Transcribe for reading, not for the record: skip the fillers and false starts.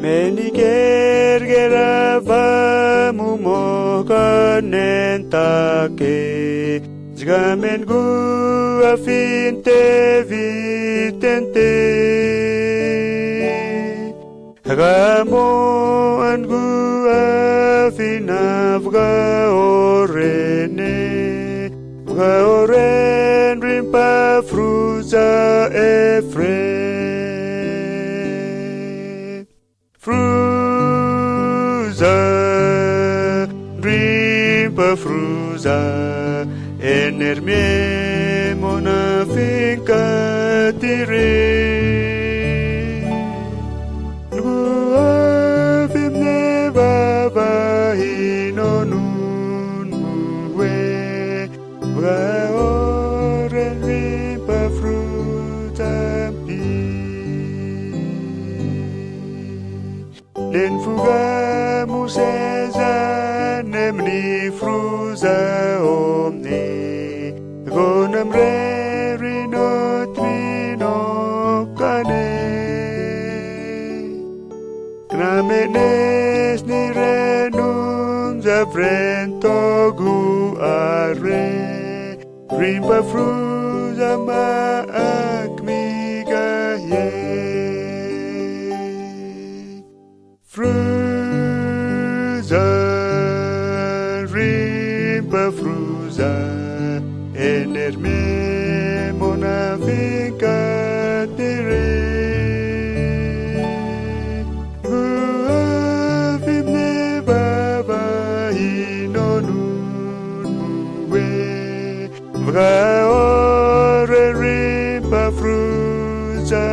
Meni gergera vamu mokanen take Zgamen gu afinte vitente Hagamo an gu afinavga orene Vga oren rimpa fruza efre Fruza, rimpa fruza, enermie mona finca tire. Ngua vimne baba hino nun muwe, vga oren rimpa fruza pi. Den fuga museza nemni fruza omne gonam re not vino kane Knamenes ni renum zavrento gu are Rimpa fruza ma akmiga ye Fruza, rimpa fruza, enerme mona finca tire. Guavimne baba hinonun muwe, vga ore rimpa fruza